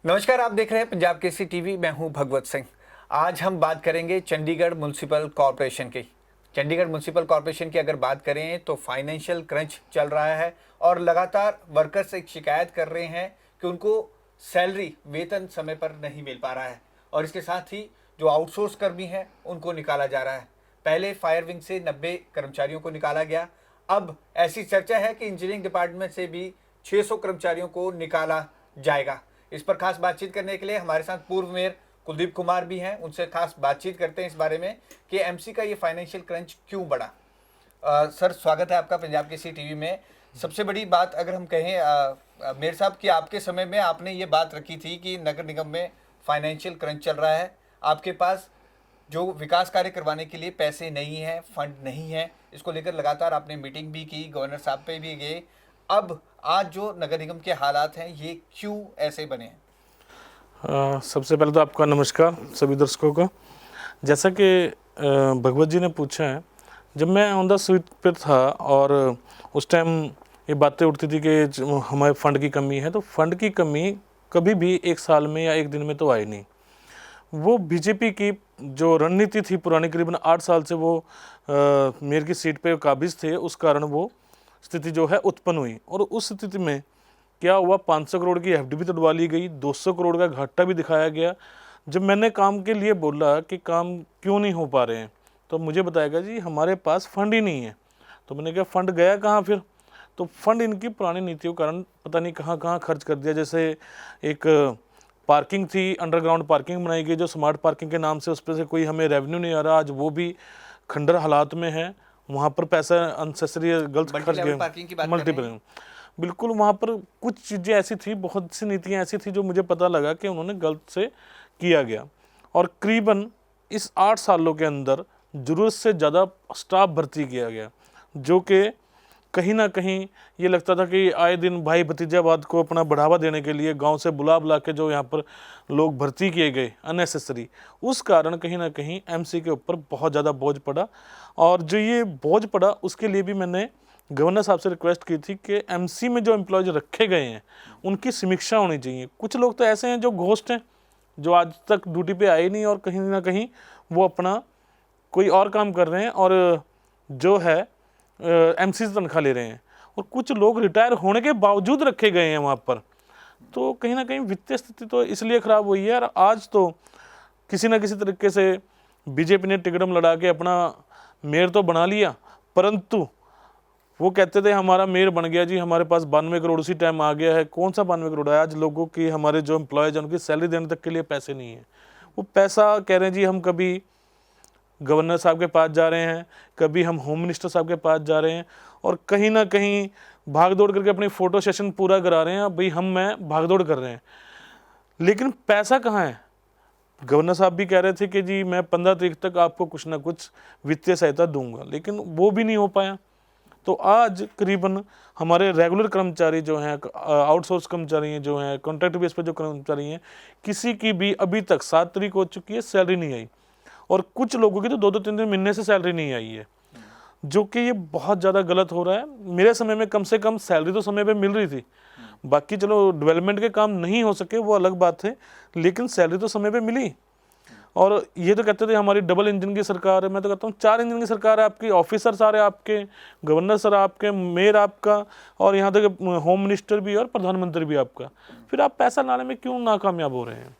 नमस्कार, आप देख रहे हैं पंजाब केसरी टीवी। मैं हूं भगवत सिंह। आज हम बात करेंगे चंडीगढ़ म्युनिसिपल कॉरपोरेशन की। चंडीगढ़ म्युनिसिपल कॉरपोरेशन की अगर बात करें तो फाइनेंशियल क्रंच चल रहा है और लगातार वर्कर्स एक शिकायत कर रहे हैं कि उनको सैलरी वेतन समय पर नहीं मिल पा रहा है और इसके साथ ही जो आउटसोर्स कर्मी हैं उनको निकाला जा रहा है। पहले फायर विंग से 90 कर्मचारियों को निकाला गया। अब ऐसी चर्चा है कि इंजीनियरिंग डिपार्टमेंट से भी 600 कर्मचारियों को निकाला जाएगा। इस पर खास बातचीत करने के लिए हमारे साथ पूर्व मेयर कुलदीप कुमार भी हैं। उनसे खास बातचीत करते हैं इस बारे में कि एमसी का ये फाइनेंशियल क्रंच क्यों बढ़ा। सर, स्वागत है आपका पंजाब केसरी टीवी में। सबसे बड़ी बात अगर हम कहें मेयर साहब कि आपके समय में आपने ये बात रखी थी कि नगर निगम में फाइनेंशियल क्रंच चल रहा है, आपके पास जो विकास कार्य करवाने के लिए पैसे नहीं हैं, फंड नहीं है। इसको लेकर लगातार आपने मीटिंग भी की, गवर्नर साहब पे भी गए। अब आज जो नगर निगम के हालात हैं ये क्यों ऐसे बने हैं? सबसे पहले तो आपका नमस्कार सभी दर्शकों को। जैसा कि भगवत जी ने पूछा है, जब मैं ऑन द सीट पर था और उस टाइम ये बातें उठती थी कि हमारे फ़ंड की कमी है, तो फ़ंड की कमी कभी भी एक साल में या एक दिन में तो आई नहीं। वो बीजेपी की जो रणनीति थी पुरानी, करीबन 8 साल से वो मेयर की सीट पे काबिज थे, उस कारण वो स्थिति जो है उत्पन्न हुई। और उस स्थिति में क्या हुआ, 500 करोड़ की एफडी भी तुड़वा ली गई, 200 करोड़ का घाटा भी दिखाया गया। जब मैंने काम के लिए बोला कि काम क्यों नहीं हो पा रहे हैं, तो मुझे बताया गया जी हमारे पास फंड ही नहीं है। तो मैंने कहा फंड गया कहाँ फिर? तो फंड इनकी पुरानी नीतियों के कारण पता नहीं कहाँ कहाँ खर्च कर दिया। जैसे एक पार्किंग थी, अंडरग्राउंड पार्किंग बनाई गई जो स्मार्ट पार्किंग के नाम से, उस पर से कोई हमें रेवेन्यू नहीं आ रहा, आज वो भी खंडर हालात में है। वहाँ पर पैसा अनसेसरी गलत खर्च गए, मल्टीपल। बिल्कुल, वहाँ पर कुछ चीज़ें ऐसी थी, बहुत सी नीतियाँ ऐसी थी जो मुझे पता लगा कि उन्होंने गलत से किया गया। और करीबन इस 8 सालों के अंदर ज़रूरत से ज़्यादा स्टाफ भर्ती किया गया, जो कि कहीं ना कहीं ये लगता था कि आए दिन भाई भतीजावाद को अपना बढ़ावा देने के लिए गांव से बुला बुला के जो यहाँ पर लोग भर्ती किए गए अननेसेसरी, उस कारण कहीं ना कहीं एमसी के ऊपर बहुत ज़्यादा बोझ पड़ा। और जो ये बोझ पड़ा उसके लिए भी मैंने गवर्नर साहब से रिक्वेस्ट की थी कि एमसी में जो एम्प्लॉयज रखे गए हैं उनकी समीक्षा होनी चाहिए। कुछ लोग तो ऐसे हैं जो घोस्ट हैं, जो आज तक ड्यूटी पे आए नहीं और कहीं ना कहीं वो अपना कोई और काम कर रहे हैं और जो है एमसी से तनख्वाह ले रहे हैं। और कुछ लोग रिटायर होने के बावजूद रखे गए हैं वहाँ पर। तो कहीं ना कहीं वित्तीय स्थिति तो इसलिए ख़राब हुई है। और आज तो किसी न किसी तरीके से बीजेपी ने टिकटम लड़ा के अपना मेयर तो बना लिया, परंतु वो कहते थे हमारा मेयर बन गया जी, हमारे पास 92 करोड़ उसी टाइम आ गया है। कौन सा 92 करोड़ है? आज लोगों की, हमारे जो एम्प्लॉयज़ हैं उनकी सैलरी देने तक के लिए पैसे नहीं है। वो पैसा कह रहे हैं जी हम कभी गवर्नर साहब के पास जा रहे हैं, कभी हम होम मिनिस्टर साहब के पास जा रहे हैं और कहीं ना कहीं भाग दौड़ करके अपनी फ़ोटो सेशन पूरा करा रहे हैं। भाई मैं भाग दौड़ कर रहे हैं, लेकिन पैसा कहाँ है? गवर्नर साहब भी कह रहे थे कि जी मैं 15 तारीख तक आपको कुछ ना कुछ वित्तीय सहायता दूंगा, लेकिन वो भी नहीं हो पाया। तो आज करीबन हमारे रेगुलर कर्मचारी जो हैं, आउटसोर्स कर्मचारी हैं, जो हैं कॉन्ट्रैक्ट बेस पर जो कर्मचारी हैं, किसी की भी अभी तक 7 तारीख हो चुकी है, सैलरी नहीं आई। और कुछ लोगों की तो 2-2 3 महीने से सैलरी नहीं आई है, जो कि ये बहुत ज़्यादा गलत हो रहा है। मेरे समय में कम से कम सैलरी तो समय पे मिल रही थी। बाकी चलो डेवलपमेंट के काम नहीं हो सके वो अलग बात है, लेकिन सैलरी तो समय पे मिली। और ये तो कहते थे हमारी डबल इंजन की सरकार है। मैं तो कहता हूँ 4 इंजन की सरकार है आपकी। ऑफिसर सारे आपके, गवर्नर सर आपके, मेयर आपका, और यहाँ तक होम मिनिस्टर भी और प्रधानमंत्री भी आपका। फिर आप पैसा लाने में क्यों नाकामयाब हो रहे हैं?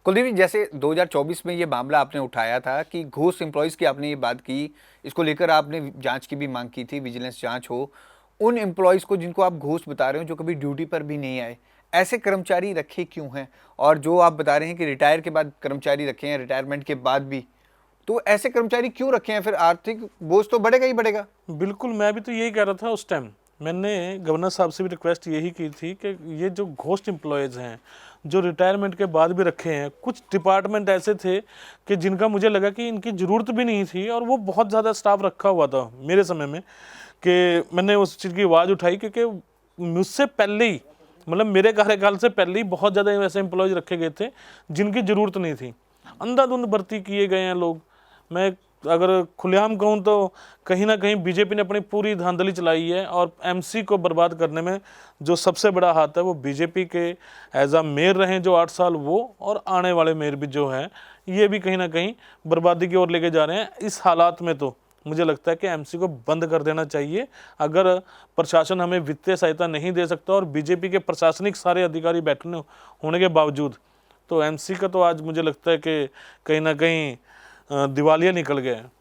कुलदीप जी, जैसे 2024 में ये मामला आपने उठाया था कि घूस एम्प्लॉयज़ की आपने ये बात की, इसको लेकर आपने जांच की भी मांग की थी, विजिलेंस जांच हो। उन एम्प्लॉयज़ को जिनको आप घूस बता रहे हो, जो कभी ड्यूटी पर भी नहीं आए, ऐसे कर्मचारी रखे क्यों हैं? और जो आप बता रहे हैं कि रिटायर के बाद कर्मचारी रखे हैं, रिटायरमेंट के बाद भी, तो ऐसे कर्मचारी क्यों रखे हैं? फिर आर्थिक बोझ तो बढ़ेगा ही बढ़ेगा। बिल्कुल, मैं भी तो यही कह रहा था उस टाइम। मैंने गवर्नर साहब से भी रिक्वेस्ट यही की थी कि ये जो घोस्ट एम्प्लॉयज़ हैं, जो रिटायरमेंट के बाद भी रखे हैं, कुछ डिपार्टमेंट ऐसे थे कि जिनका मुझे लगा कि इनकी ज़रूरत भी नहीं थी और वो बहुत ज़्यादा स्टाफ रखा हुआ था मेरे समय में, कि मैंने उस चीज़ की आवाज़ उठाई। क्योंकि मुझसे पहले ही, मतलब मेरे कार्यकाल से पहले ही बहुत ज़्यादा ऐसे एम्प्लॉयज़ रखे गए थे जिनकी ज़रूरत नहीं थी। अंधाधुंध भर्ती किए गए हैं लोग। मैं अगर खुलेआम कहूँ तो कहीं ना कहीं बीजेपी ने अपनी पूरी धांधली चलाई है, और एमसी को बर्बाद करने में जो सबसे बड़ा हाथ है वो बीजेपी के एज अ मेयर रहे जो 8 साल वो, और आने वाले मेयर भी जो हैं ये भी कहीं ना कहीं बर्बादी की ओर लेके जा रहे हैं। इस हालात में तो मुझे लगता है कि एमसी को बंद कर देना चाहिए। अगर प्रशासन हमें वित्तीय सहायता नहीं दे सकता और बीजेपी के प्रशासनिक सारे अधिकारी बैठने होने के बावजूद, तो एमसी का तो आज मुझे लगता है कि कहीं ना कहीं दिवालिया निकल गए हैं।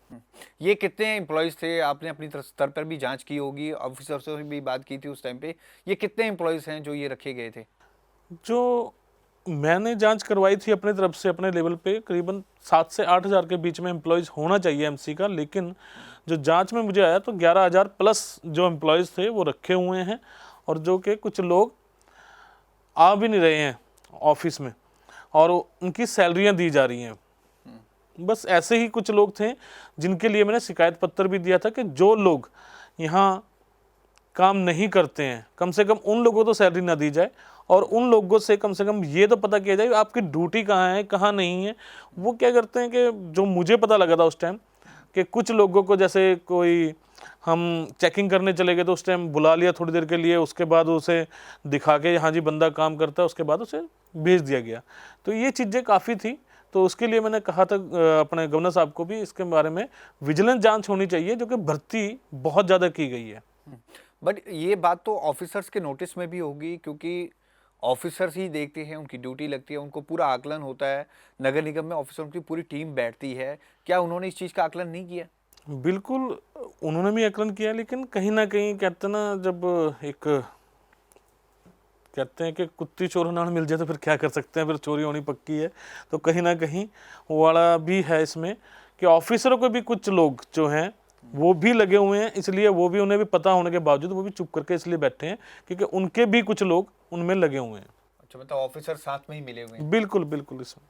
ये कितने एम्प्लॉयज़ थे? आपने अपनी स्तर पर भी जांच की होगी, ऑफिसर से भी बात की थी उस टाइम पे। ये कितने एम्प्लॉयज़ हैं जो ये रखे गए थे? जो मैंने जांच करवाई थी अपने तरफ से, अपने लेवल पे करीबन 7 से 8 हज़ार के बीच में एम्प्लॉयज़ होना चाहिए एमसी का, लेकिन जो जांच में मुझे आया तो 11,000 प्लस जो एम्प्लॉयज़ थे वो रखे हुए हैं, और जो कि कुछ लोग आ भी नहीं रहे हैं ऑफिस में और उनकी सैलरियां दी जा रही हैं। बस ऐसे ही कुछ लोग थे जिनके लिए मैंने शिकायत पत्र भी दिया था कि जो लोग यहाँ काम नहीं करते हैं कम से कम उन लोगों को तो सैलरी ना दी जाए, और उन लोगों से कम ये तो पता किया जाए आपकी ड्यूटी कहाँ है कहाँ नहीं है। वो क्या करते हैं कि जो मुझे पता लगा था उस टाइम कि कुछ लोगों को जैसे कोई हम चेकिंग करने चले गए तो उस टाइम बुला लिया थोड़ी देर के लिए, उसके बाद उसे दिखा के हाँ जी बंदा काम करता है, उसके बाद उसे भेज दिया गया। तो ये चीज़ें काफ़ी थी, तो उसके लिए मैंने कहा था अपने गवर्नर साहब को भी इसके बारे में विजिलेंस जांच होनी चाहिए, जो कि भर्ती बहुत ज़्यादा की गई है। बट ये बात तो ऑफिसर्स के नोटिस में भी होगी, क्योंकि ऑफिसर्स ही देखते हैं, उनकी ड्यूटी लगती है, उनको पूरा आकलन होता है। नगर निगम में ऑफिसरों की पूरी टीम बैठती है। क्या उन्होंने इस चीज़ का आकलन नहीं किया? बिल्कुल उन्होंने भी आकलन किया, लेकिन कहीं ना कहीं कहते हैं ना, जब एक कहते हैं कि कुत्ती चोर ना मिल जाए तो फिर क्या कर सकते हैं, फिर चोरी होनी पक्की है। तो कहीं ना कहीं वो वाला भी है इसमें कि ऑफिसरों को भी कुछ लोग जो हैं वो भी लगे हुए हैं, इसलिए वो भी उन्हें भी पता होने के बावजूद वो भी चुप करके इसलिए बैठे हैं क्योंकि उनके भी कुछ लोग उनमें लगे हुए हैं। अच्छा, मतलब ऑफिसर साथ में ही मिले हुए हैं। बिल्कुल बिल्कुल इसमें।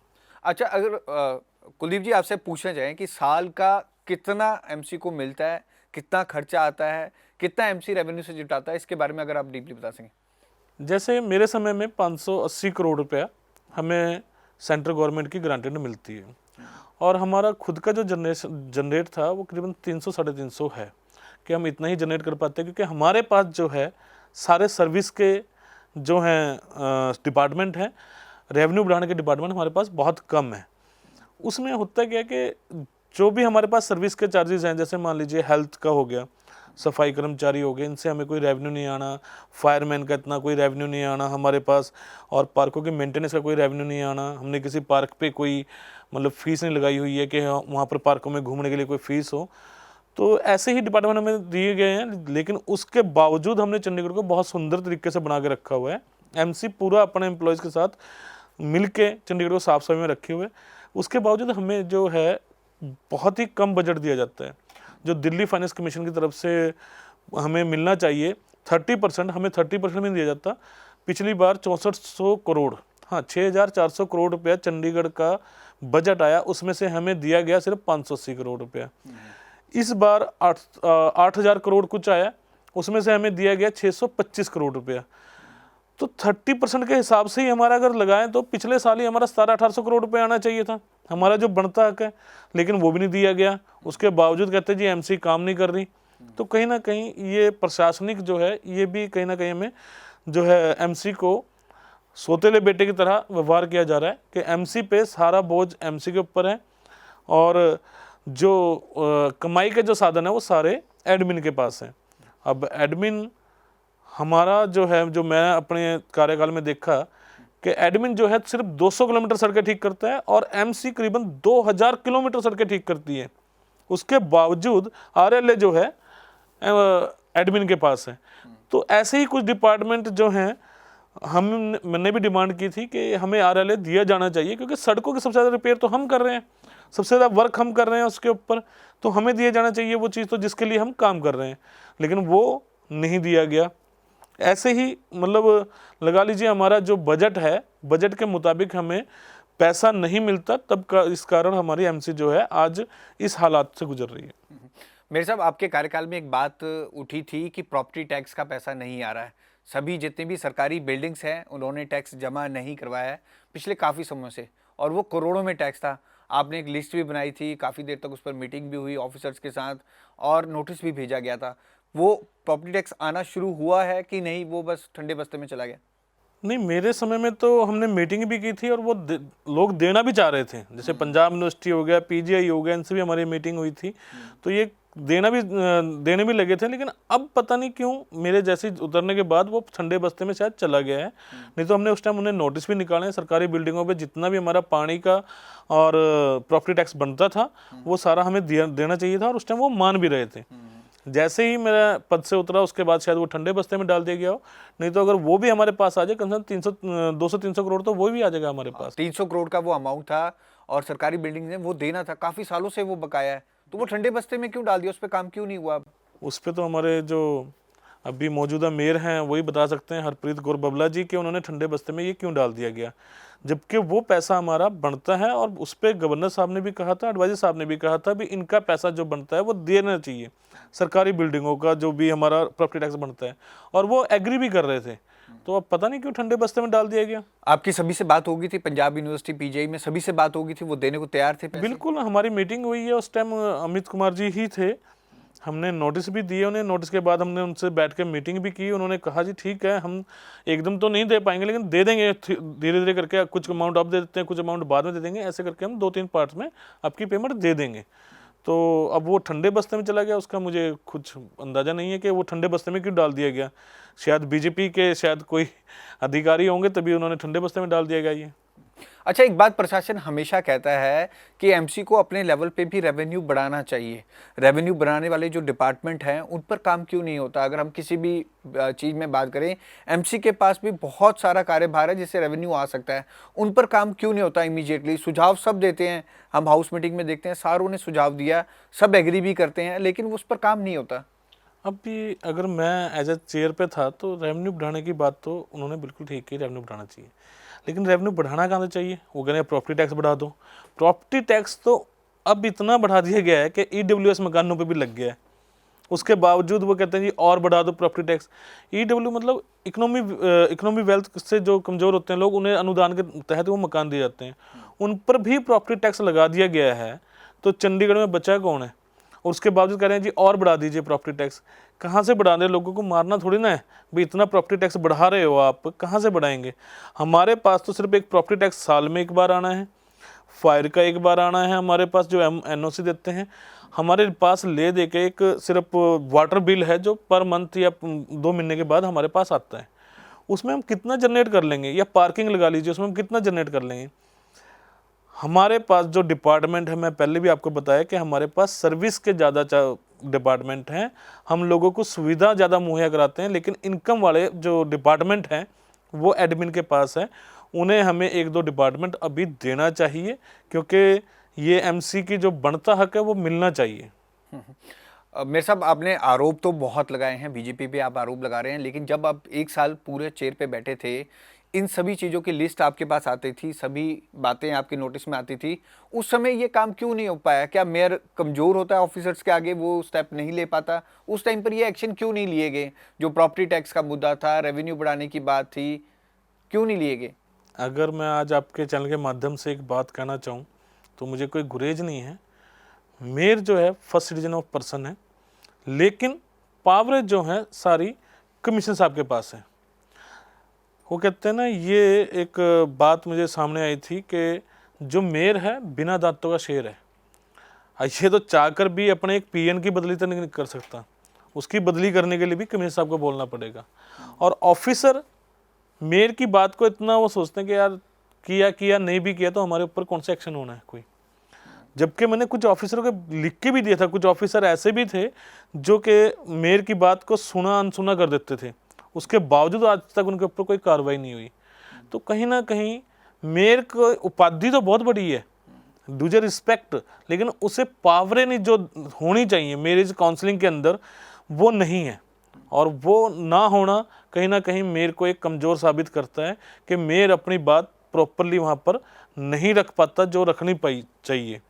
अच्छा, अगर कुलदीप जी आपसे पूछना चाहें कि साल का कितना एमसी को मिलता है, कितना खर्चा आता है, कितना एमसी रेवेन्यू से जुटाता है, इसके बारे में अगर आप डीपली बता सकें। जैसे मेरे समय में 580 करोड़ रुपया हमें सेंट्रल गवर्नमेंट की ग्रांटेड में मिलती है, और हमारा खुद का जो जनरेट था वो करीबन 300 साढ़े 300 है कि हम इतना ही जनरेट कर पाते हैं, क्योंकि हमारे पास जो है सारे सर्विस के जो हैं डिपार्टमेंट हैं, रेवेन्यू बढ़ाने के डिपार्टमेंट हमारे पास बहुत कम है। उसमें होता क्या है कि जो भी हमारे पास सर्विस के चार्जेस हैं, जैसे मान लीजिए हेल्थ का हो गया, सफाई कर्मचारी हो गए, इनसे हमें कोई रेवेन्यू नहीं आना, फायरमैन का इतना कोई रेवेन्यू नहीं आना हमारे पास, और पार्कों के मेंटेनेंस का कोई रेवेन्यू नहीं आना। हमने किसी पार्क पे कोई मतलब फ़ीस नहीं लगाई हुई है कि वहाँ पर पार्कों में घूमने के लिए कोई फ़ीस हो। तो ऐसे ही डिपार्टमेंट हमें दिए गए हैं, लेकिन उसके बावजूद हमने चंडीगढ़ को बहुत सुंदर तरीके से बना के रखा हुआ है। एमसी पूरा अपने एम्प्लॉयज़ के साथ मिल के चंडीगढ़ को साफ सफाई में रखे हुए, उसके बावजूद हमें जो है बहुत ही कम बजट दिया जाता है। जो दिल्ली फाइनेंस कमीशन की तरफ से हमें मिलना चाहिए 30%, हमें 30% भी नहीं दिया जाता। पिछली बार 6400 करोड़, हाँ 6400 करोड़ रुपया चंडीगढ़ का बजट आया, उसमें से हमें दिया गया सिर्फ 580 करोड़ रुपया। इस बार 8000 करोड़ कुछ आया, उसमें से हमें दिया गया 625 करोड़ रुपया। तो 30% के हिसाब से ही हमारा अगर लगाएं तो पिछले साल ही हमारा 1700-1800 करोड़ रुपए आना चाहिए था, हमारा जो बनता हक है, लेकिन वो भी नहीं दिया गया। उसके बावजूद कहते जी एमसी काम नहीं कर रही। तो कहीं ना कहीं ये प्रशासनिक जो है ये भी कहीं ना कहीं हमें जो है एमसी को सोतेले बेटे की तरह व्यवहार किया जा रहा है कि एमसी पे सारा बोझ एमसी के ऊपर है, और जो कमाई के जो साधन है वो सारे एडमिन के पास हैं। अब एडमिन हमारा जो है, जो मैं अपने कार्यकाल में देखा कि एडमिन जो है सिर्फ 200 किलोमीटर सड़कें ठीक करता है और एमसी करीबन 2000 किलोमीटर सड़कें ठीक करती है। उसके बावजूद आरएलए जो है एडमिन के पास है। तो ऐसे ही कुछ डिपार्टमेंट जो हैं, मैंने भी डिमांड की थी कि हमें आरएलए दिया जाना चाहिए, क्योंकि सड़कों की सबसे ज़्यादा रिपेयर तो हम कर रहे हैं, सबसे ज़्यादा वर्क हम कर रहे हैं उसके ऊपर, तो हमें दिया जाना चाहिए वो चीज़ तो जिसके लिए हम काम कर रहे हैं, लेकिन वो नहीं दिया गया। ऐसे ही मतलब लगा लीजिए हमारा जो बजट है, बजट के मुताबिक हमें पैसा नहीं मिलता, तब का इस कारण हमारी एमसी जो है आज इस हालात से गुजर रही है। मेरे साहब, आपके कार्यकाल में एक बात उठी थी कि प्रॉपर्टी टैक्स का पैसा नहीं आ रहा है। सभी जितनी भी सरकारी बिल्डिंग्स हैं उन्होंने टैक्स जमा नहीं करवाया है पिछले काफ़ी समय से, और वो करोड़ों में टैक्स था। आपने एक लिस्ट भी बनाई थी, काफ़ी देर तक उस पर मीटिंग भी हुई ऑफिसर्स के साथ और नोटिस भी भेजा गया था। वो प्रॉपर्टी टैक्स आना शुरू हुआ है कि नहीं, वो बस ठंडे बस्ते में चला गया? नहीं, मेरे समय में तो हमने मीटिंग भी की थी और वो लोग देना भी चाह रहे थे। जैसे पंजाब यूनिवर्सिटी हो गया, पीजीआई हो गया, इनसे भी हमारी मीटिंग हुई थी। तो ये देने भी लगे थे, लेकिन अब पता नहीं क्यों मेरे जैसे उतरने के बाद वो ठंडे बस्ते में शायद चला गया है। नहीं तो हमने उस टाइम उन्हें नोटिस भी निकाले हैं। सरकारी बिल्डिंगों पे जितना भी हमारा पानी का और प्रॉपर्टी टैक्स बनता था वो सारा हमें देना चाहिए था, और उस टाइम वो मान भी रहे थे। जैसे ही मेरा पद से उतरा उसके बाद शायद वो ठंडे बस्ते में डाल दिया गया हो। नहीं तो अगर वो भी हमारे पास आ जाए, कम से कम 200-300 करोड़ तो वो भी आ जाएगा हमारे पास। 300 करोड़ का वो अमाउंट था और सरकारी बिल्डिंग ने वो देना था, काफ़ी सालों से वो बकाया है, तो वो ठंडे बस्ते में क्यों डाल दिया? उस पर काम क्यों नहीं हुआ? उस पे तो हमारे जो अभी मौजूदा मेयर हैं वही बता सकते हैं, हरप्रीत कौर बबला जी, कि उन्होंने ठंडे बस्ते में ये क्यों डाल दिया गया, जबकि वो पैसा हमारा बनता है। और उस पर गवर्नर साहब ने भी कहा था, एडवाइजर साहब ने भी कहा था भी इनका पैसा जो बनता है वो देना चाहिए, सरकारी बिल्डिंगों का जो भी हमारा प्रॉपर्टी टैक्स बनता है, और वो एग्री भी कर रहे थे। तो अब पता नहीं क्यों ठंडे बस्ते में डाल दिया गया। आपकी सभी से बात होगी थी, पंजाब यूनिवर्सिटी पीजीआई में सभी से बात होगी थी, वो देने को तैयार थे पैसे? बिल्कुल, हमारी मीटिंग हुई है, उस टाइम अमित कुमार जी ही थे। हमने नोटिस भी दिए उन्हें, नोटिस के बाद हमने उनसे बैठ के मीटिंग भी की। उन्होंने कहा जी ठीक है, हम एकदम तो नहीं दे पाएंगे, लेकिन दे देंगे धीरे धीरे करके। कुछ अमाउंट अब दे देते हैं, कुछ अमाउंट बाद में दे देंगे, ऐसे करके हम 2-3 पार्ट्स में आपकी पेमेंट दे देंगे। तो अब वो ठंडे बस्ते में चला गया, उसका मुझे कुछ अंदाज़ा नहीं है कि वो ठंडे बस्ते में क्यों डाल दिया गया। शायद बीजेपी के शायद कोई अधिकारी होंगे, तभी उन्होंने ठंडे बस्ते में डाल दिया गया ये। अच्छा, एक बात प्रशासन हमेशा कहता है कि एमसी को अपने लेवल पे भी रेवेन्यू बढ़ाना चाहिए। रेवेन्यू बढ़ाने वाले जो डिपार्टमेंट हैं उन पर काम क्यों नहीं होता? अगर हम किसी भी चीज़ में बात करें, एमसी के पास भी बहुत सारा कार्यभार है जिससे रेवेन्यू आ सकता है, उन पर काम क्यों नहीं होता इमीडिएटली? सुझाव सब देते हैं, हम हाउस मीटिंग में देखते हैं सारों ने सुझाव दिया, सब एग्री भी करते हैं, लेकिन उस पर काम नहीं होता। अब भी अगर मैं एज ए चेयर पे था तो रेवेन्यू बढ़ाने की बात तो उन्होंने बिल्कुल ठीक की, रेवेन्यू बढ़ाना चाहिए। लेकिन रेवेन्यू बढ़ाना कहाँ से चाहिए? वो कह रहे हैं प्रॉपर्टी टैक्स बढ़ा दो। प्रॉपर्टी टैक्स तो अब इतना बढ़ा दिया गया है कि ईडब्ल्यूएस मकानों पे भी लग गया है। उसके बावजूद वो कहते हैं जी और बढ़ा दो प्रॉपर्टी टैक्स। ईडब्ल्यू मतलब इकोनॉमी वेल्थ से जो कमज़ोर होते हैं लोग, उन्हें अनुदान के तहत वो मकान दिए जाते हैं, उन पर भी प्रॉपर्टी टैक्स लगा दिया गया है। तो चंडीगढ़ में बचा कौन है? और उसके बावजूद कह रहे हैं जी और बढ़ा दीजिए प्रॉपर्टी टैक्स। कहाँ से बढ़ा रहे? लोगों को मारना थोड़ी ना है भाई, इतना प्रॉपर्टी टैक्स बढ़ा रहे हो आप, कहाँ से बढ़ाएंगे? हमारे पास तो सिर्फ एक प्रॉपर्टी टैक्स साल में एक बार आना है, फायर का एक बार आना है, हमारे पास जो एनओसी देते हैं, हमारे पास ले दे के एक सिर्फ वाटर बिल है जो पर मंथ या 2 महीने के बाद हमारे पास आता है। उसमें हम कितना जनरेट कर लेंगे? या पार्किंग लगा लीजिए, उसमें हम कितना जनरेट कर लेंगे? हमारे पास जो डिपार्टमेंट है, मैं पहले भी आपको बताया कि हमारे पास सर्विस के ज़्यादा डिपार्टमेंट हैं, हम लोगों को सुविधा ज़्यादा मुहैया कराते हैं, लेकिन इनकम वाले जो डिपार्टमेंट हैं वो एडमिन के पास है। उन्हें हमें 1-2 डिपार्टमेंट अभी देना चाहिए, क्योंकि ये एमसी की जो बनता हक है वो मिलना चाहिए। मेरे साहब, आपने आरोप तो बहुत लगाए हैं, बीजेपी पे आप आरोप लगा रहे हैं, लेकिन जब आप 1 साल पूरे चेयर पे बैठे थे, इन सभी चीज़ों की लिस्ट आपके पास आती थी, सभी बातें आपके नोटिस में आती थी, उस समय ये काम क्यों नहीं हो पाया? क्या मेयर कमज़ोर होता है ऑफिसर्स के आगे, वो स्टेप नहीं ले पाता? उस टाइम पर ये एक्शन क्यों नहीं लिए गए? जो प्रॉपर्टी टैक्स का मुद्दा था, रेवेन्यू बढ़ाने की बात थी, क्यों नहीं लिए गए? अगर मैं आज आपके चैनल के माध्यम से एक बात कहना चाहूँ तो मुझे कोई गुरेज नहीं है। मेयर जो है फर्स्ट सिटीजन ऑफ पर्सन है, लेकिन पावरेज जो है सारी कमिश्नर साहब के पास है। वो कहते हैं ना, ये एक बात मुझे सामने आई थी कि जो मेयर है बिना दांतों का शेर है। ये तो चाहकर भी अपने एक पीएन की बदली तो नहीं कर सकता, उसकी बदली करने के लिए भी कमिश्नर साहब को बोलना पड़ेगा। और ऑफिसर मेयर की बात को इतना वो सोचते हैं कि यार किया नहीं भी किया तो हमारे ऊपर कौन सा एक्शन होना है कोई। जबकि मैंने कुछ ऑफिसरों को लिख के भी दिया था, कुछ ऑफिसर ऐसे भी थे जो कि मेयर की बात को सुना अनसुना कर देते थे, उसके बावजूद आज तक उनके ऊपर कोई कार्रवाई नहीं हुई। तो कहीं ना कहीं मेयर को उपाधि तो बहुत बड़ी है, डूजे रिस्पेक्ट, लेकिन उसे पावरें नहीं जो होनी चाहिए मैरिज काउंसलिंग के अंदर, वो नहीं है। और वो ना होना कहीं ना कहीं मेयर को एक कमज़ोर साबित करता है कि मेयर अपनी बात प्रॉपरली वहाँ पर नहीं रख पाता जो रखनी चाहिए।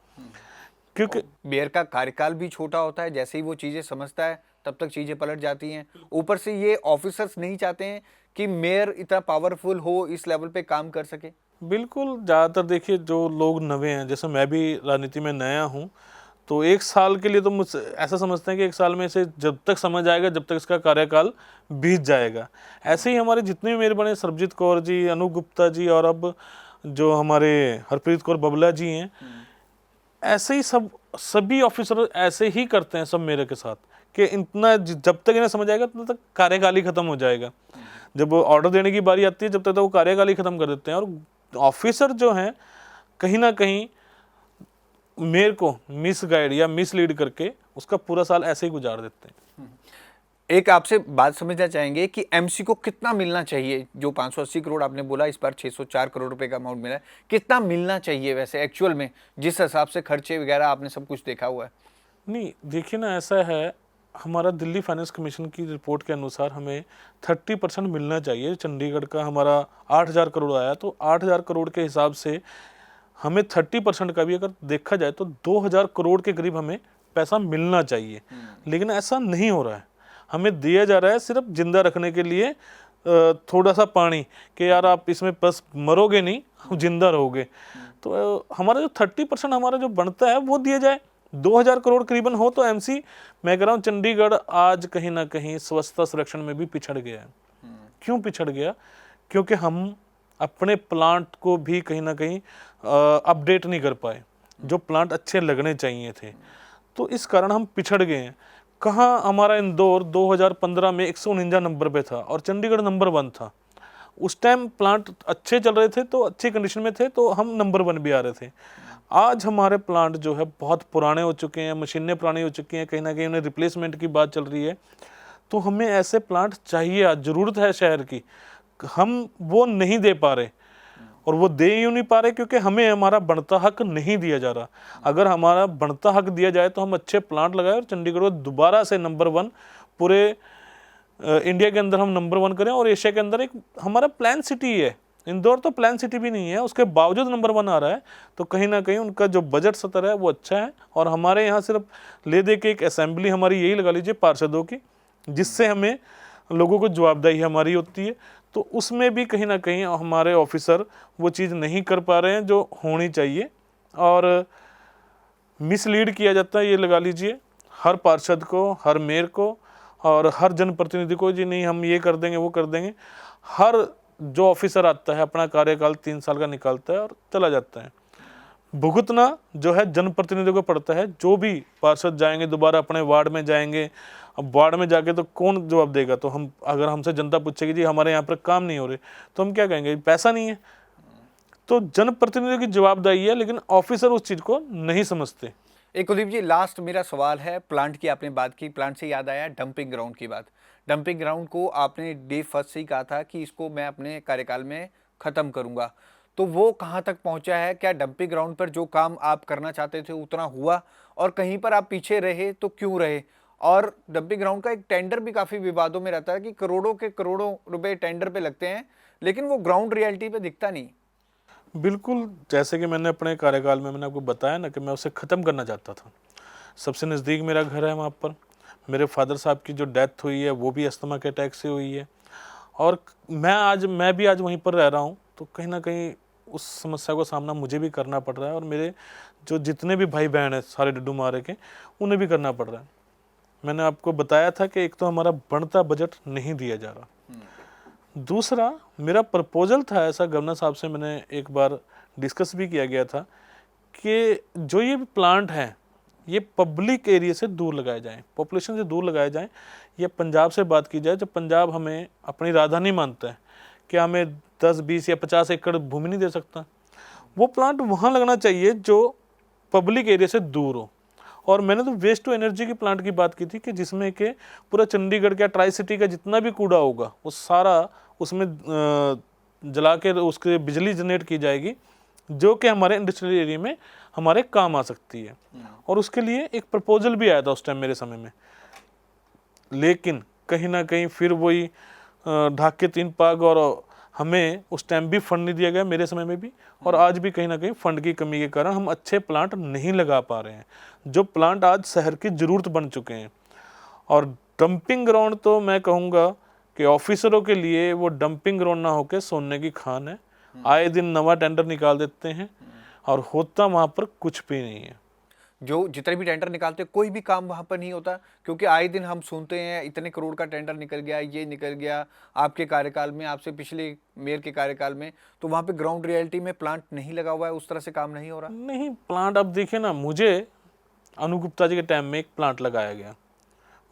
क्योंकि मेयर का कार्यकाल भी छोटा होता है, जैसे ही वो चीज़ें समझता है तब तक चीज़ें पलट जाती हैं। ऊपर से ये ऑफिसर्स नहीं चाहते हैं कि मेयर इतना पावरफुल हो, इस लेवल पे काम कर सके। बिल्कुल, ज़्यादातर देखिए जो लोग नवे हैं, जैसे मैं भी राजनीति में नया हूँ, तो 1 साल के लिए तो मुझसे ऐसा समझते हैं कि 1 साल में से जब तक समझ आएगा, जब तक इसका कार्यकाल बीत जाएगा। ऐसे ही हमारे जितने भी मेरे बने सरबजीत कौर जी, अनूप गुप्ता जी और अब जो हमारे हरप्रीत कौर बबला जी हैं, ऐसे ही सभी ऑफिसर ऐसे ही करते हैं सब मेरे के साथ कि इतना जब तक इन्हें समझ आएगा तब तक कार्यकाल ही खत्म हो जाएगा। जब वो ऑर्डर देने की बारी आती है जब तक तो वो कार्यकाल ही खत्म कर देते हैं, और ऑफिसर जो हैं कहीं ना कहीं मेरे को मिस गाइड या मिस लीड करके उसका पूरा साल ऐसे ही गुजार देते हैं। एक आपसे बात समझना चाहेंगे कि एमसी को कितना मिलना चाहिए? जो 580 करोड़ आपने बोला, इस बार 604 करोड़ रुपए का अमाउंट मिला है, कितना मिलना चाहिए वैसे एक्चुअल में, जिस हिसाब से खर्चे वगैरह आपने सब कुछ देखा हुआ है? नहीं देखिए ना, ऐसा है, हमारा दिल्ली फाइनेंस कमीशन की रिपोर्ट के अनुसार हमें 30% मिलना चाहिए। चंडीगढ़ का हमारा 8000 करोड़ आया, तो 8000 करोड़ के हिसाब से हमें 30% का भी अगर देखा जाए तो 2000 करोड़ के करीब हमें पैसा मिलना चाहिए। लेकिन ऐसा नहीं हो रहा है, हमें दिया जा रहा है सिर्फ जिंदा रखने के लिए थोड़ा सा पानी, कि यार आप इसमें बस मरोगे नहीं, आप जिंदा रहोगे। तो हमारा जो 30% हमारा जो बनता है वो दिया जाए। 2000 करोड़ करीबन हो तो एमसी, मैं कह रहा हूँ चंडीगढ़ आज कहीं ना कहीं स्वच्छता संरक्षण में भी पिछड़ गया है। क्यों पिछड़ गया? क्योंकि हम अपने प्लांट को भी कहीं ना कहीं अपडेट नहीं कर पाए, जो प्लांट अच्छे लगने चाहिए थे, तो इस कारण हम पिछड़ गए हैं। कहाँ हमारा इंदौर 2015 में 149 नंबर पे था और चंडीगढ़ नंबर 1 था। उस टाइम प्लांट अच्छे चल रहे थे, तो अच्छी कंडीशन में थे, तो हम नंबर 1 भी आ रहे थे। आज हमारे प्लांट जो है बहुत पुराने हो चुके हैं, मशीनें पुरानी हो चुकी हैं, कहीं ना कहीं उन्हें रिप्लेसमेंट की बात चल रही है। तो हमें ऐसे प्लांट चाहिए, आज ज़रूरत है शहर की, हम वो नहीं दे पा रहे। और वो दे यूँ नहीं पा रहे क्योंकि हमें हमारा बढ़ता हक नहीं दिया जा रहा। अगर हमारा बढ़ता हक दिया जाए तो हम अच्छे प्लांट लगाए और चंडीगढ़ को दोबारा से नंबर 1 पूरे इंडिया के अंदर हम नंबर 1 करें, और एशिया के अंदर एक हमारा प्लान सिटी है। इंदौर तो प्लान सिटी भी नहीं है, उसके बावजूद नंबर 1 आ रहा है। तो कहीं ना कहीं उनका जो बजट स्तर है वो अच्छा है, और हमारे यहाँ सिर्फ ले दे के एक असेंबली हमारी यही लगा लीजिए पार्षदों की, जिससे हमें लोगों को जवाबदेही हमारी होती है। तो उसमें भी कहीं ना कहीं हमारे ऑफिसर वो चीज़ नहीं कर पा रहे हैं जो होनी चाहिए, और मिसलीड किया जाता है, ये लगा लीजिए, हर पार्षद को, हर मेयर को और हर जनप्रतिनिधि को, जी नहीं हम ये कर देंगे वो कर देंगे। हर जो ऑफिसर आता है अपना कार्यकाल 3 साल का निकालता है और चला जाता है। भुगतना जो है जनप्रतिनिधि को पड़ता है। जो भी पार्षद जाएंगे दोबारा अपने वार्ड में जाएंगे, अब वार्ड में जाके तो कौन जवाब देगा? तो हम, अगर हमसे जनता पूछेगी जी हमारे यहाँ पर काम नहीं हो रहे, तो हम क्या कहेंगे? पैसा नहीं है। तो जनप्रतिनिधि की जवाबदेही है, लेकिन ऑफिसर उस चीज़ को नहीं समझते। एक कुलदीप जी, लास्ट मेरा सवाल है, प्लांट की आपने बात की, प्लांट से याद आया डंपिंग ग्राउंड की बात। डंपिंग ग्राउंड को आपने डे फर्स्ट से ही कहा था कि इसको मैं अपने कार्यकाल में ख़त्म करूंगा, तो वो कहाँ तक पहुंचा है? क्या डंपिंग ग्राउंड पर जो काम आप करना चाहते थे उतना हुआ, और कहीं पर आप पीछे रहे तो क्यों रहे? और डंपिंग ग्राउंड का एक टेंडर भी काफ़ी विवादों में रहता है कि करोड़ों के करोड़ों रुपए टेंडर पे लगते हैं, लेकिन वो ग्राउंड रियलिटी पे दिखता नहीं। बिल्कुल, जैसे कि मैंने अपने कार्यकाल में मैंने आपको बताया ना कि मैं उसे ख़त्म करना चाहता था। सबसे नज़दीक मेरा घर है वहाँ पर। मेरे फादर साहब की जो डेथ हुई है वो भी अस्थमा के अटैक से हुई है, और मैं भी आज वहीं पर रह रहा हूँ। तो कहीं ना कहीं उस समस्या को सामना मुझे भी करना पड़ रहा है, और मेरे जो जितने भी भाई बहन हैं सारे डड्डू मारे के, उन्हें भी करना पड़ रहा है। मैंने आपको बताया था कि एक तो हमारा बढ़ता बजट नहीं दिया जा रहा, दूसरा मेरा प्रपोजल था ऐसा, गवर्नर साहब से मैंने एक बार डिस्कस भी किया गया था कि जो ये प्लांट हैं ये पब्लिक एरिया से दूर लगाए जाएं, पॉपुलेशन से दूर लगाए जाएं। ये पंजाब से बात की जाए, जब पंजाब हमें अपनी राजधानी मानता है, कि हमें 10, 20 या 50 एकड़ भूमि नहीं दे सकता, वो प्लांट वहाँ लगना चाहिए जो पब्लिक एरिया से दूर हो। और मैंने तो वेस्ट टू एनर्जी की प्लांट की बात की थी कि जिसमें कि पूरा चंडीगढ़ का, ट्राई सिटी का जितना भी कूड़ा होगा वो सारा उसमें जला के उसके बिजली जनरेट की जाएगी, जो कि हमारे इंडस्ट्रियल एरिया में हमारे काम आ सकती है। और उसके लिए एक प्रपोजल भी आया था उस टाइम मेरे समय में, लेकिन कहीं ना कहीं फिर वही ढाक के 3 पाग, और हमें उस टाइम भी फंड नहीं दिया गया, मेरे समय में भी, और आज भी कहीं ना कहीं फंड की कमी के कारण हम अच्छे प्लांट नहीं लगा पा रहे हैं, जो प्लांट आज शहर की ज़रूरत बन चुके हैं। और डंपिंग ग्राउंड तो मैं कहूँगा कि ऑफिसरों के लिए वो डंपिंग ग्राउंड ना होकर सोने की खान है। आए दिन नवा टेंडर निकाल देते हैं और होता वहाँ पर कुछ भी नहीं है। जो जितने भी टेंडर निकालते हैं कोई भी काम वहां पर नहीं होता, क्योंकि आए दिन हम सुनते हैं इतने करोड़ का टेंडर निकल गया, ये निकल गया आपके कार्यकाल में, आपसे पिछले मेयर के कार्यकाल में। तो वहां पे ग्राउंड रियलिटी में प्लांट नहीं लगा हुआ है, उस तरह से काम नहीं हो रहा। नहीं, प्लांट अब देखिए ना, मुझे अनु गुप्ता जी के टाइम में एक प्लांट लगाया गया।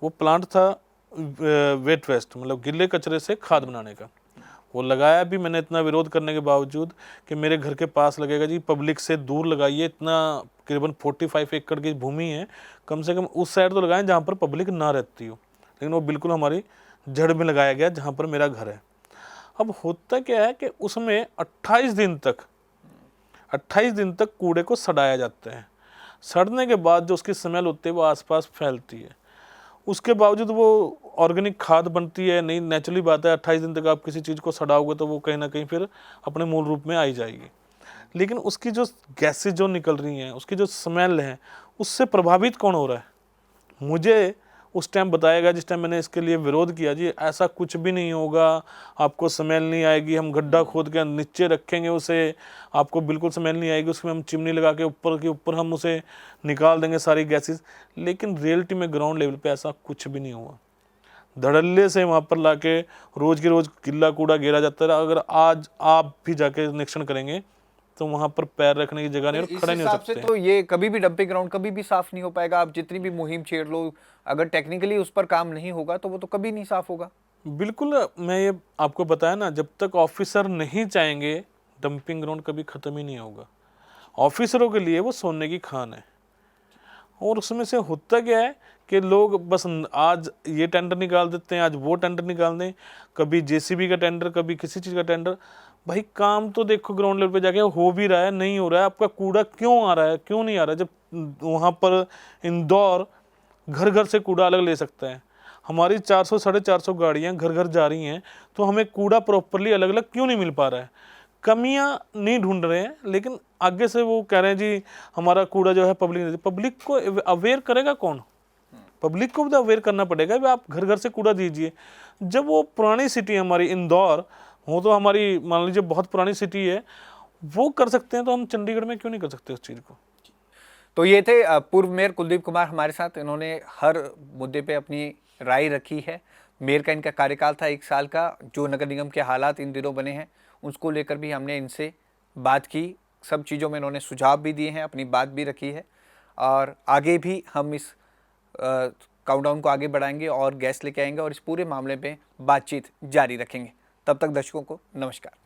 वो प्लांट था वेट वेस्ट, मतलब गिल्ले कचरे से खाद बनाने का। वो लगाया भी मैंने इतना विरोध करने के बावजूद कि मेरे घर के पास लगेगा जी, पब्लिक से दूर लगाइए, इतना करीबन 45 एकड़ की भूमि है, कम से कम उस साइड तो लगाएं जहाँ पर पब्लिक ना रहती हो। लेकिन वो बिल्कुल हमारी जड़ में लगाया गया जहाँ पर मेरा घर है। अब होता क्या है कि उसमें 28 दिन तक कूड़े को सड़ाया जाता है। सड़ने के बाद जो उसकी स्मेल होती है वो आसपास फैलती है। उसके बावजूद वो ऑर्गेनिक खाद बनती है नहीं। नेचुरली बात है, 28 दिन तक आप किसी चीज़ को सड़ाओगे तो वो कहीं ना कहीं फिर अपने मूल रूप में आई जाएगी। लेकिन उसकी जो गैसेज जो निकल रही हैं, उसकी जो स्मेल है, उससे प्रभावित कौन हो रहा है? मुझे उस टाइम बताएगा, जिस टाइम मैंने इसके लिए विरोध किया, जी ऐसा कुछ भी नहीं होगा, आपको स्मेल नहीं आएगी, हम गड्ढा खोद के नीचे रखेंगे उसे, आपको बिल्कुल स्मेल नहीं आएगी, उसमें हम चिमनी लगा के ऊपर हम उसे निकाल देंगे सारी गैसेस। लेकिन रियलिटी में ग्राउंड लेवल पे ऐसा कुछ भी नहीं हुआ। धड़ल्ले से वहाँ पर लाके रोज़ के रोज़ गिल्ला कूड़ा गिरा जाता है। अगर आज आप भी जाके निरीक्षण करेंगे तो वहाँ पर पैर रखने की जगह नहीं और खड़े नहीं हो सकते। तो ये कभी भी डंपिंग ग्राउंड कभी भी साफ नहीं हो पाएगा। आप जितनी भी मुहिम छेड़ लो, अगर टेक्निकली उस पर काम नहीं होगा तो वो तो कभी नहीं साफ होगा। बिल्कुल, मैं ये आपको बताया ना, जब तक ऑफिसर नहीं चाहेंगे डंपिंग ग्राउंड कभी ख़त्म ही नहीं होगा। ऑफिसरों के लिए वो सोने की खान है। और उसमें से होता क्या है कि लोग बस आज ये टेंडर निकाल देते हैं, आज वो टेंडर निकाल दें, कभी जेसीबी का टेंडर, कभी किसी चीज़ का टेंडर। भाई काम तो देखो ग्राउंड लेवल पे जाके हो भी रहा है, नहीं हो रहा है। आपका कूड़ा क्यों आ रहा है, क्यों नहीं आ रहा है? जब वहाँ पर इंदौर घर घर से कूड़ा अलग ले सकता है, हमारी 400 450 गाड़ियाँ घर घर जा रही हैं, तो हमें कूड़ा प्रॉपरली अलग अलग क्यों नहीं मिल पा रहा है? कमियां नहीं ढूंढ रहे हैं, लेकिन आगे से वो कह रहे हैं जी हमारा कूड़ा जो है पब्लिक को अवेयर करेगा कौन? पब्लिक को भी अवेयर करना पड़ेगा भी आप घर घर से कूड़ा दीजिए। जब वो पुरानी सिटी हमारी इंदौर हो, तो हमारी मान लीजिए बहुत पुरानी सिटी है, वो कर सकते हैं तो हम चंडीगढ़ में क्यों नहीं कर सकते उस चीज़ को? तो ये थे पूर्व मेयर कुलदीप कुमार हमारे साथ। इन्होंने हर मुद्दे पे अपनी राय रखी है। मेयर का इनका कार्यकाल था 1 साल का। जो नगर निगम के हालात इन दिनों बने हैं उसको लेकर भी हमने इनसे बात की। सब चीज़ों में इन्होंने सुझाव भी दिए हैं, अपनी बात भी रखी है। और आगे भी हम इस काउंटडाउन को आगे बढ़ाएंगे और गेस्ट लेके आएंगे और इस पूरे मामले पे बातचीत जारी रखेंगे। तब तक दर्शकों को नमस्कार।